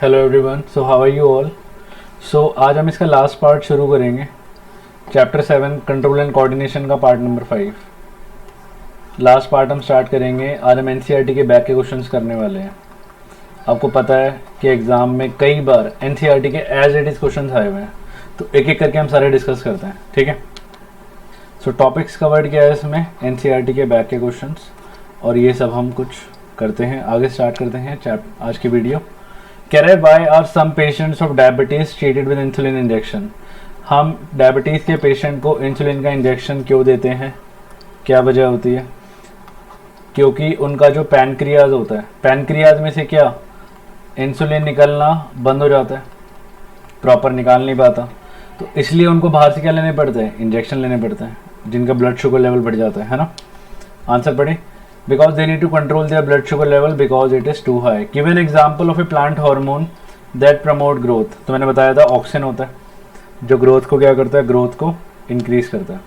Hello everyone, so how are you all. So आज हम इसका लास्ट पार्ट शुरू करेंगे। चैप्टर 7 कंट्रोल एंड कोऑर्डिनेशन का पार्ट नंबर 5 लास्ट पार्ट हम स्टार्ट करेंगे। आज हम एनसीईआरटी के बैक के क्वेश्चंस करने वाले हैं। आपको पता है कि एग्ज़ाम में कई बार एनसीईआरटी के एज इट इज़ क्वेश्चंस आए हुए हैं, तो एक एक करके हम सारे डिस्कस करते हैं, ठीक है। सो टॉपिक्स कवर्ड किया है इसमें एनसीईआरटी के बैक के क्वेश्चंस, और ये सब हम कुछ करते हैं। आगे स्टार्ट करते हैं आज की वीडियो। कह रहे why are some patients of diabetes treated with insulin injection. हम डायबिटीज़ के पेशेंट को इंसुलिन का इंजेक्शन क्यों देते हैं, क्या वजह होती है? क्योंकि उनका जो पैनक्रियाज होता है, पैनक्रियाज में से क्या इंसुलिन निकलना बंद हो जाता है, प्रॉपर निकाल नहीं पाता, तो इसलिए उनको बाहर से क्या लेने पड़ते हैं, इंजेक्शन लेने पड़ते हैं, जिनका ब्लड शुगर लेवल बढ़ जाता है ना। आंसर पढ़े। Because they need to control their blood sugar level because it is too high. Give an example of a plant hormone that promote growth. तो मैंने बताया था ऑक्सिन होता है जो ग्रोथ को क्या करता है, ग्रोथ को इंक्रीज करता है।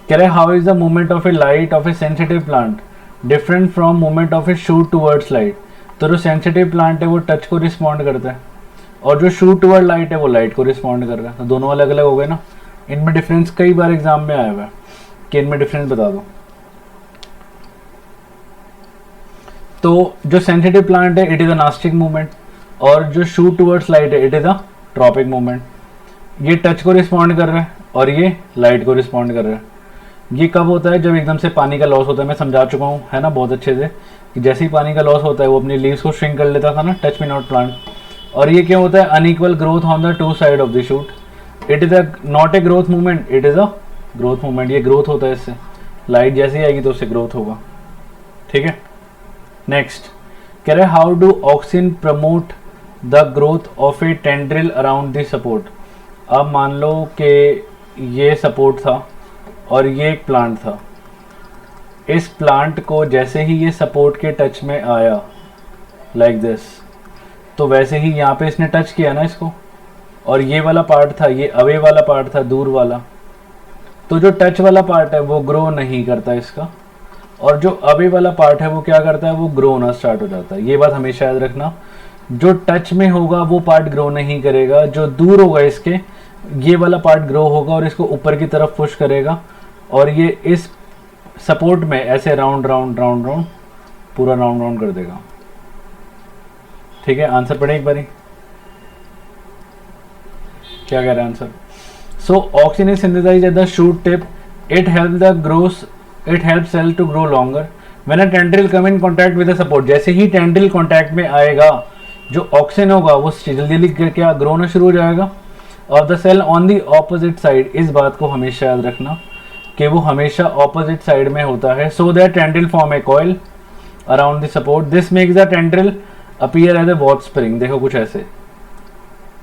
कह रहे how is the movement of A light of A sensitive plant different from movement of A shoot towards light. तो जो सेंसिटिव प्लांट है वो टच को रिस्पॉन्ड करता है, और जो शूट टूवर्ड लाइट है वो लाइट को रिस्पॉन्ड कर रहा है। तो दोनों अलग अलग हो गए ना। इनमें डिफरेंस कई बार एग्जाम में आया हुआ है कि इनमें डिफरेंस बता दो। तो जो सेंसिटिव प्लांट है it is a nastic movement, और जो शूट टूवर्ड्स लाइट है it is a tropic movement. ये टच को रिस्पॉन्ड कर रहा है और ये लाइट को रिस्पॉन्ड कर रहा है। ये कब होता है, जब एकदम से पानी का लॉस होता है। मैं समझा चुका हूँ है ना बहुत अच्छे से, कि जैसे ही पानी का लॉस होता है वो अपनी लीव्स को श्रिंक कर लेता था ना, टच मी नॉट प्लांट। और ये क्या होता है, unequal growth on the two side of the shoot. It is a not a growth movement, it is a growth movement. ये ग्रोथ होता है इससे, लाइट जैसे ही आएगी तो उससे ग्रोथ होगा, ठीक है। नेक्स्ट कह रहे how do auxin promote the growth of A tendril around the support. अब मान लो कि ये सपोर्ट था और ये एक प्लांट था। इस प्लांट को जैसे ही ये सपोर्ट के टच में आया लाइक दिस, तो वैसे ही यहाँ पे इसने टच किया ना इसको, और ये वाला पार्ट था, ये अवे वाला पार्ट था, दूर वाला। तो जो टच वाला पार्ट है वो ग्रो नहीं करता इसका, और जो अवे वाला पार्ट है वो क्या करता है, वो ग्रो होना स्टार्ट हो जाता है। ये बात हमेशा याद रखना, जो टच में होगा वो पार्ट ग्रो नहीं करेगा, जो दूर होगा इसके ये वाला पार्ट ग्रो होगा और इसको ऊपर की तरफ पुश करेगा, और ये इस सपोर्ट में ऐसे राउंड राउंड राउंड राउंड पूरा राउंड राउंड कर देगा, ठीक है। आंसर पढ़े एक बारी, क्या कह रहा है answer. So auxin is synthesized at the shoot tip, it help the growth, it helps cell to grow longer when a tendril come in contact with the support। जैसे ही टेंड्रिल कांटेक्ट में आएगा जो ऑक्सिन होगा वो जल्दी जल्दी क्या grow होना शुरू हो जाएगा, और the cell on the opposite side. इस बात को हमेशा याद रखना कि वो हमेशा ऑपोजिट साइड में होता है। So that tendril form a coil around the support, this makes the tendril appear as a watch spring. देखो कुछ ऐसे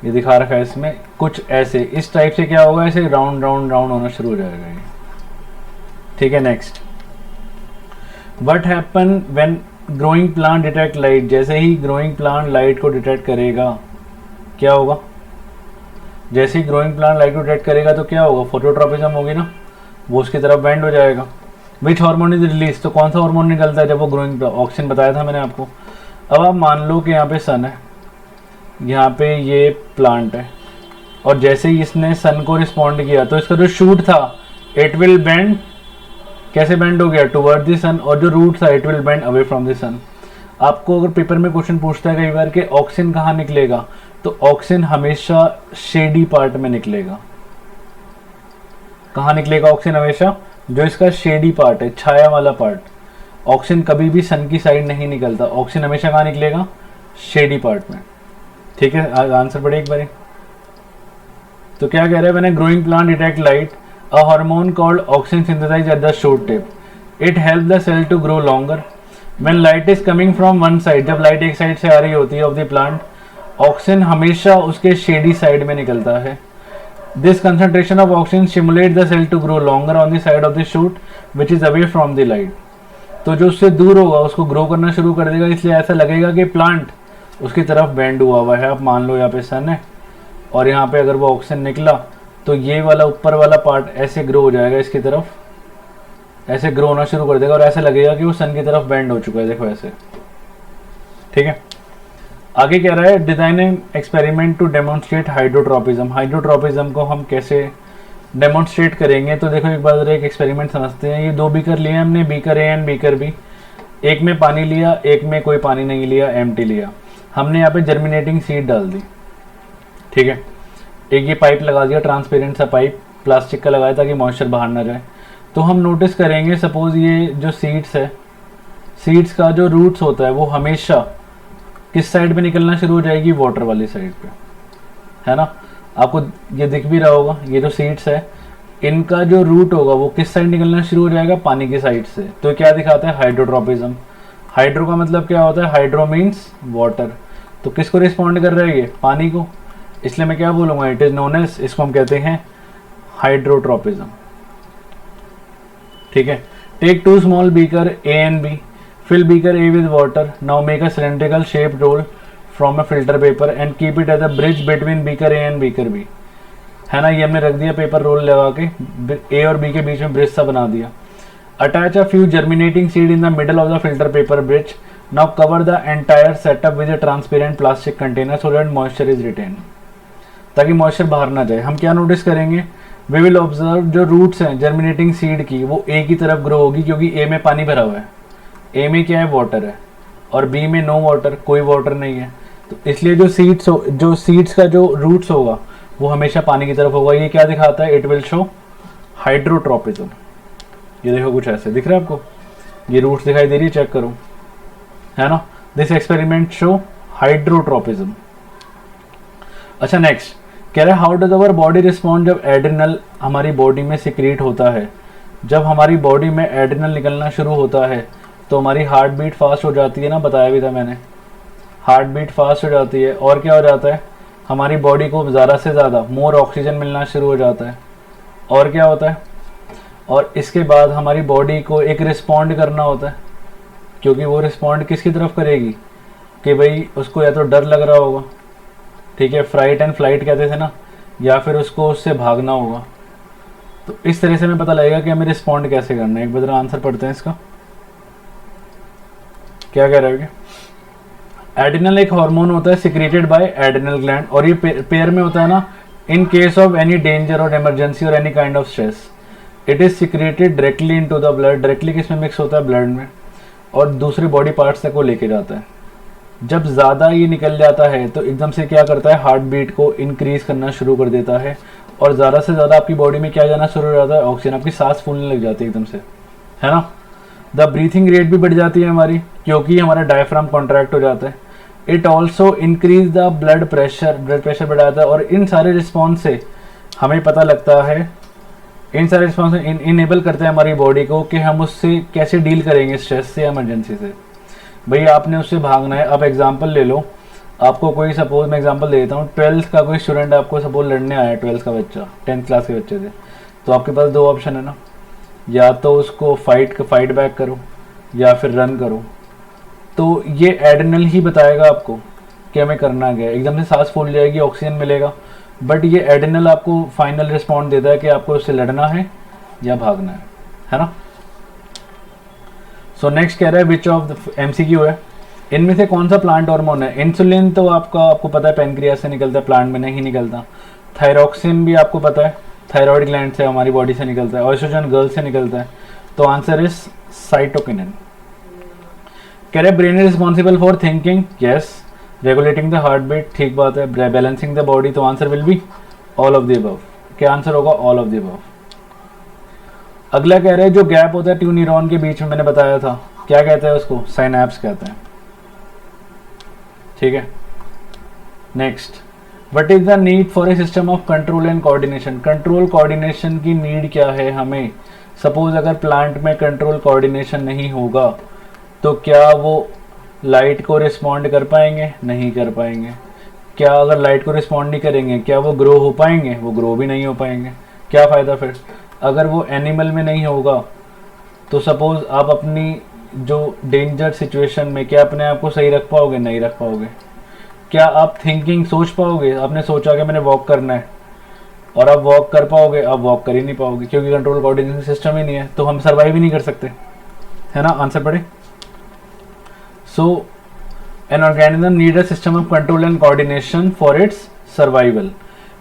ये दिखा रखा है इसमें, कुछ ऐसे इस टाइप से क्या होगा, ऐसे राउंड राउंड राउंड होना शुरू हो जाएगा ये, ठीक है। Next what happen when growing plant detect light. जैसे ही ग्रोइंग प्लांट लाइट को डिटेक्ट करेगा क्या होगा, जैसे ही ग्रोइंग प्लांट लाइट को डिटेक्ट करेगा तो क्या होगा, फोटोट्रॉपिज्म होगी ना, वो उसकी तरफ बेंड हो जाएगा। विच हार्मोन इज रिलीज, तो कौन सा हार्मोन निकलता है जब वो ग्रोइंग, ऑक्सिन बताया था मैंने आपको। अब आप मान लो कि यहाँ पे सन है, यहाँ पे ये प्लांट है, और जैसे ही इसने सन को रिस्पॉन्ड किया तो इसका जो शूट था इट विल बेंड, कैसे बेंड हो गया, टुवर्ड द सन, और जो रूट था it will bend away from the sun. आपको अगर पेपर में क्वेश्चन पूछता है कई बार कि ऑक्सिन कहाँ निकलेगा, तो ऑक्सिन हमेशा शेडी पार्ट में निकलेगा। कहाँ निकलेगा ऑक्सिन, हमेशा जो इसका शेडी पार्ट है, छाया वाला पार्ट। ऑक्सिन कभी भी सन की साइड नहीं निकलता, ऑक्सिन हमेशा कहाँ निकलेगा, शेडी पार्ट में, ठीक है। आंसर पढ़े एक बार। तो क्या कह रहे हैं, when growing plant detect light, a hormone called auxin synthesized at the shoot tip, it helps the cell to grow longer when light is coming from one side। जब लाइट एक साइड से आ रही होती है ऑफ द प्लांट, ऑक्सिन हमेशा उसके shady side में निकलता है। This concentration of auxin stimulate the cell to grow longer on the side of the shoot which is away from the light. तो जो उससे दूर होगा उसको ग्रो करना शुरू कर देगा, इसलिए ऐसा लगेगा कि प्लांट उसकी तरफ बेंड हुआ हुआ है। आप मान लो यहाँ पे सन है और यहाँ पे अगर वो ऑक्सिन निकला तो ये वाला ऊपर वाला पार्ट ऐसे ग्रो हो जाएगा इसकी तरफ, ऐसे ग्रो होना शुरू कर देगा, और ऐसे लगेगा कि वो सन की तरफ बेंड हो चुका है, देखो ऐसे, ठीक है। आगे कह रहा है design an experiment to demonstrate hydrotropism. Hydrotropism को हम कैसे डेमोन्स्ट्रेट करेंगे, तो देखो एक बार एक एक्सपेरिमेंट समझते हैं। ये दो बीकर लिए हमने, beaker A and beaker B. एक में पानी लिया, एक में कोई पानी नहीं लिया, एम्प्टी लिया। हमने यहाँ पे जर्मिनेटिंग सीड डाल दी, ठीक है। एक ये पाइप लगा दिया, ट्रांसपेरेंट सा पाइप प्लास्टिक का लगाया ताकि मॉइस्चर बाहर ना जाए। तो हम नोटिस करेंगे सपोज ये जो सीड्स है, सीड्स का जो रूट्स होता है वो हमेशा किस साइड पे निकलना शुरू हो जाएगी, वाटर वाली साइड पे, है ना। आपको ये दिख भी रहा होगा, ये जो सीड्स है इनका जो रूट होगा वो किस साइड निकलना शुरू हो जाएगा, पानी की साइड से। तो क्या दिखाता है, हाइड्रोट्रोपिज्म। हाइड्रो का मतलब क्या होता है, हाइड्रो मीन्स वाटर। तो किसको रिस्पॉन्ड कर रहा है ये, पानी को। इसलिए मैं क्या बोलूँगा, इट इज़ नोन एज, इसको हम कहते हैं हाइड्रोट्रोपिज्म, ठीक है। Take two small beaker A and B, fill beaker A with water, now make a cylindrical shaped roll from a filter paper and keep it as a bridge between beaker A and beaker B, है ना। ये हमने रख दिया paper roll लगा के, A और B के बीच में ब्रिज सा बना दिया। Attach a few germinating seed in the middle of the filter paper bridge, now cover the entire setup with a transparent plastic container so that moisture is retained, ताकि moisture बाहर ना जाए। हम क्या नोटिस करेंगे, वी विल ऑब्जर्व जो roots हैं germinating seed की वो ए की तरफ ग्रो होगी, क्योंकि ए में पानी भरा हुआ है। ए में क्या है, वाटर है, और बी में नो वाटर, कोई वाटर नहीं है। तो इसलिए जो सीड्स का जो रूट्स होगा वो हमेशा पानी की तरफ होगा। ये क्या दिखाता है, इट विल शो हाइड्रोट्रोपिज्म। ये देखो कुछ ऐसे दिख रहा है आपको, ये रूट्स दिखाई दे रही है, चेक करो, है ना। This experiment show hydrotropism. अच्छा नेक्स्ट कह रहा है how does our body respond जब एड्रिनल हमारी बॉडी में सिक्रीट होता है। जब हमारी बॉडी में एड्रिनल निकलना शुरू होता है तो हमारी हार्ट बीट फास्ट हो जाती है ना, बताया भी था मैंने, हार्ट बीट फास्ट हो जाती है। और क्या हो जाता है, हमारी बॉडी को ज़्यादा से ज़्यादा मोर ऑक्सीजन मिलना शुरू हो जाता है। और क्या होता है, और इसके बाद हमारी बॉडी को एक रिस्पॉन्ड करना होता है, क्योंकि वो रिस्पॉन्ड किसकी तरफ करेगी कि भाई उसको या तो डर लग रहा होगा, ठीक है, फ्राइट एंड फ्लाइट कहते थे ना, या फिर उसको उससे भागना होगा। तो इस तरह से हमें पता लगेगा कि हमें रिस्पॉन्ड कैसे करना है। एक बार आंसर पढ़ते हैं इसका, क्या कह रहे हो। एड्रिनल एक हार्मोन होता है सिक्रेटेड बाय एड्रिनल ग्लैंड, और ये पेयर में होता है ना, in case of any danger और इमरजेंसी और any kind of stress it is secreted directly into the blood. Directly किसमें मिक्स होता है, ब्लड में, और दूसरे बॉडी पार्ट्स तक वो लेके जाता है। जब ज़्यादा ये निकल जाता है तो एकदम से क्या करता है, हार्ट बीट को इंक्रीज करना शुरू कर देता है, और ज़्यादा से ज़्यादा आपकी बॉडी में क्या जाना शुरू हो जाता है, ऑक्सीजन। आपकी सांस फूलने लग जाती है एकदम से, है ना। द ब्रीथिंग रेट भी बढ़ जाती है हमारी, क्योंकि हमारा डायफ्राम कॉन्ट्रैक्ट हो जाता है। It also increase the blood pressure बढ़ जाता है। और इन सारे रिस्पॉन्स से हमें पता लगता है, इन सारे रिस्पॉन्स इनेबल करते हैं हमारी बॉडी को कि हम उससे कैसे डील करेंगे, स्ट्रेस से, इमरजेंसी से। भाई आपने उससे भागना है। अब एग्जाम्पल ले लो, आपको कोई सपोज मैं एग्जांपल दे देता हूँ, 12th का कोई स्टूडेंट आपको सपोज लड़ने आया, 12th का बच्चा 10th क्लास के बच्चे से, तो आपके पास दो ऑप्शन है ना, या तो उसको फाइट बैक करो या फिर रन करो। तो ये एड्रिनल ही बताएगा आपको कि हमें करना क्या है। एकदम से सांस फूल जाएगी, ऑक्सीजन मिलेगा, बट ये एड्रिनल आपको फाइनल रिस्पॉन्ड देता है कि आपको उससे लड़ना है या भागना है ना। सो नेक्स्ट कह रहा है विच ऑफ द MCQ है, इनमें से कौन सा प्लांट हार्मोन है। इंसुलिन तो आपको पता है पेनक्रियास से निकलता है, प्लांट में नहीं निकलता। थायरॉक्सिन भी आपको पता है थायराइड ग्लैंड से हमारी बॉडी से निकलता है। ऑस्ट्रोजन गर्ल से निकलता है। तो आंसर इज साइटोकिनिन। कह रहे brain is responsible for thinking, yes, regulating the heart beat, ठीक बात है, बैलेंसिंग द बॉडी, तो answer will be all of the above. क्या आंसर होगा, ऑल ऑफ द अबव। अगला कह रहे हैं जो गैप होता है ट्यू न्यूरॉन के बीच में, मैंने बताया था, क्या कहते हैं उसको, साइनैप्स कहते हैं, ठीक है। Next, what is the need for a system of control and coordination. Control coordination की नीड क्या है हमें। सपोज अगर प्लांट में कंट्रोल कोऑर्डिनेशन नहीं होगा तो क्या वो लाइट को रिस्पॉन्ड कर पाएंगे, नहीं कर पाएंगे। क्या अगर लाइट को रिस्पॉन्ड नहीं करेंगे क्या वो ग्रो हो पाएंगे, वो ग्रो भी नहीं हो पाएंगे। क्या फ़ायदा फिर। अगर वो एनिमल में नहीं होगा तो सपोज आप अपनी जो डेंजर सिचुएशन में क्या अपने आप को सही रख पाओगे, नहीं रख पाओगे। क्या आप थिंकिंग सोच पाओगे, आपने सोचा कि मैंने वॉक करना है और आप वॉक कर पाओगे, आप वॉक कर ही नहीं पाओगे क्योंकि कंट्रोल कोऑर्डिनेशन सिस्टम ही नहीं है, तो हम सर्वाइव ही नहीं कर सकते, है ना। आंसर पढ़े। So an organism need a system of control and coordination for its survival.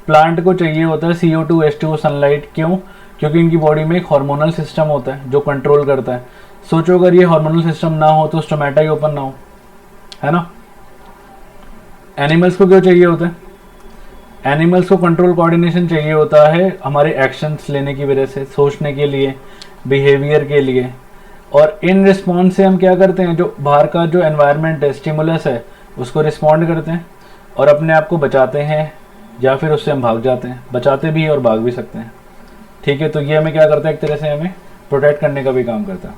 Plant को चाहिए होता है CO2 H2O सनलाइट। क्यों? क्योंकि इनकी बॉडी में एक हार्मोनल सिस्टम होता है जो कंट्रोल करता है। सोचो अगर ये हार्मोनल सिस्टम ना हो तो स्टोमेटा ही ओपन ना हो, है ना। एनिमल्स को क्यों चाहिए होता है? एनिमल्स को कंट्रोल कोऑर्डिनेशन चाहिए होता है हमारे एक्शंस लेने की वजह से, सोचने के लिए, बिहेवियर के लिए। और इन रिस्पॉन्स से हम क्या करते हैं, जो बाहर का जो एनवायरनमेंट है, स्टिमुलस है, उसको रिस्पॉन्ड करते हैं और अपने आप को बचाते हैं, या फिर उससे हम भाग जाते हैं। बचाते भी हैं और भाग भी सकते हैं, ठीक है। तो ये हमें क्या करता है, एक तरह से हमें प्रोटेक्ट करने का भी काम करता है।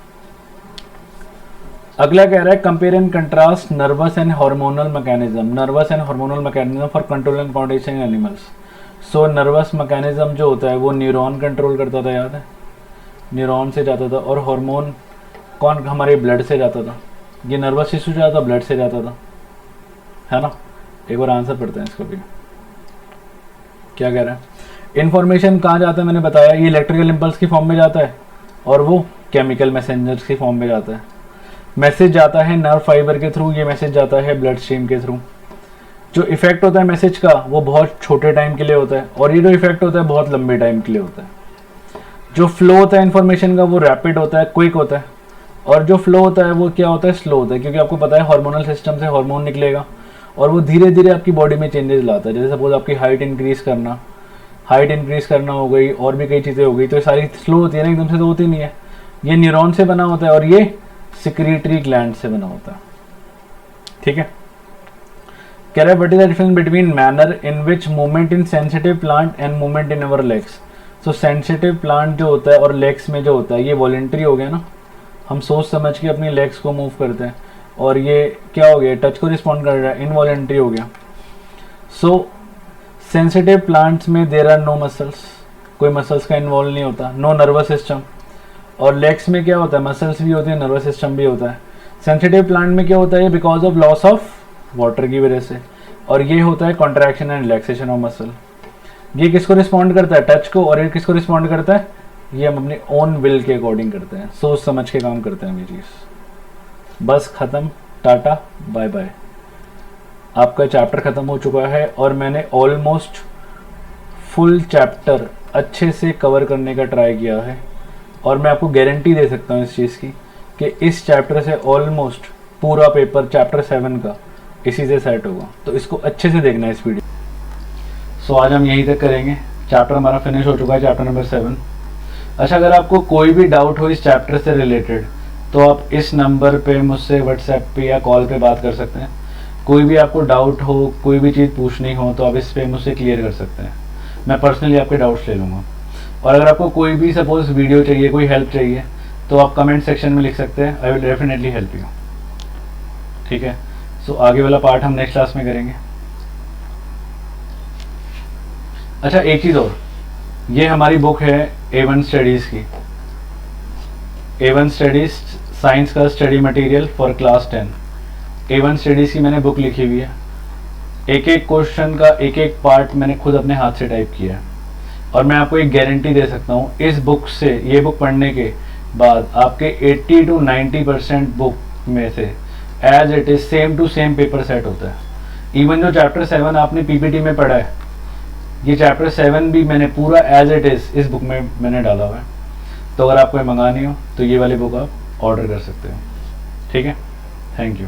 अगला कह रहा है compare and contrast nervous and hormonal mechanism. Nervous and hormonal mechanism for control and coordination animals. So nervous mechanism जो होता है वो न्यूरॉन कंट्रोल करता था, याद है, न्यूरॉन से जाता था। और हार्मोन कौन? हमारे ब्लड से जाता था। ये नर्वस टिश्यू से जाता, ब्लड से जाता था, है ना। एक बार आंसर पढ़ते हैं इसको भी, क्या कह रहा है। इन्फॉर्मेशन कहाँ जाता है, मैंने बताया, ये इलेक्ट्रिकल इम्पल्स की फॉर्म में जाता है और वो केमिकल मैसेंजर्स की फॉर्म में जाता है। मैसेज जाता है नर्व फाइबर के थ्रू, ये मैसेज जाता है ब्लड स्ट्रीम के थ्रू। जो इफेक्ट होता है मैसेज का वो बहुत छोटे टाइम के लिए होता है, और ये जो इफेक्ट होता है बहुत लंबे टाइम के लिए होता है। जो फ्लो होता है इन्फॉर्मेशन का वो रैपिड होता है, क्विक होता है, और जो फ्लो होता है वो क्या होता है, स्लो होता है। क्योंकि आपको पता है हार्मोनल सिस्टम से हार्मोन निकलेगा और वो धीरे धीरे आपकी बॉडी में चेंजेस लाता है। जैसे सपोज आपकी हाइट इंक्रीज करना हो गई, और भी कई चीज़ें हो गई, तो ये सारी स्लो होती है ना, एकदम से तो होती नहीं है। ये न्यूरॉन से बना होता है और ये सिक्रीटरी ग्लैंड से बना होता है, ठीक है। कह रहा है what is the difference between manner in which movement in sensitive plant and movement in our legs. So sensitive plant जो होता है और लेग्स में जो होता है ये वॉलेंट्री हो गया ना, हम सोच समझ के अपनी लेग्स को मूव करते हैं। और ये क्या हो गया, टच को रिस्पॉन्ड कर रहा है, इनवॉलेंट्री हो गया। सो सेंसिटिव प्लांट्स में देयर आर नो मसल्स, कोई मसल्स का इन्वॉल्व नहीं होता, नो नर्वस सिस्टम। और लेग्स में क्या होता है, मसल्स भी होते हैं, नर्वस सिस्टम भी होता है। सेंसिटिव प्लांट में क्या होता है, because of loss of water की वजह से, और ये होता है contraction and relaxation of muscle. ये किसको रिस्पॉन्ड करता है, टच को, और ये किसको रिस्पॉन्ड करता है, ये हम अपने ओन विल के अकॉर्डिंग करते हैं, सोच समझ के काम करते हैं ये चीज़। बस खत्म, टाटा बाय बाय। आपका चैप्टर ख़त्म हो चुका है और मैंने ऑलमोस्ट फुल चैप्टर अच्छे से कवर करने का ट्राई किया है, और मैं आपको गारंटी दे सकता हूँ इस चीज़ की कि इस चैप्टर से ऑलमोस्ट पूरा पेपर चैप्टर 7 का इसी से सेट होगा। तो इसको अच्छे से देखना है इस वीडियो। सो आज हम यहीं तक करेंगे, चैप्टर हमारा फिनिश हो चुका है, चैप्टर नंबर 7। अच्छा, अगर आपको कोई भी डाउट हो इस चैप्टर से रिलेटेड तो आप इस नंबर पे मुझसे व्हाट्सएप पे या कॉल पे बात कर सकते हैं। कोई भी आपको डाउट हो, कोई भी चीज़ पूछनी हो तो आप इस पे मुझसे क्लियर कर सकते हैं, मैं पर्सनली आपके डाउट्स ले लूँगा। और अगर आपको कोई भी सपोज वीडियो चाहिए, कोई हेल्प चाहिए, तो आप कमेंट सेक्शन में लिख सकते हैं, I will definitely help you, ठीक है। सो आगे वाला पार्ट हम नेक्स्ट क्लास में करेंगे। अच्छा, एक चीज़ और, ये हमारी बुक है A1 स्टडीज़ की, A1 स्टडीज़ साइंस का study material for class 10। A1 studies की मैंने बुक लिखी हुई है, एक एक क्वेश्चन का एक एक पार्ट मैंने खुद अपने हाथ से टाइप किया है। और मैं आपको एक गारंटी दे सकता हूँ, इस बुक से, ये बुक पढ़ने के बाद आपके 80 to 90% बुक में से as it is same to same paper set होता है। इवन जो चैप्टर 7 आपने PPT में पढ़ा है, ये चैप्टर 7 भी मैंने पूरा एज इट इज इस बुक में मैंने डाला हुआ है। तो अगर आपको मंगानी हो तो ये वाली बुक आप ऑर्डर कर सकते हो, ठीक है। Thank you.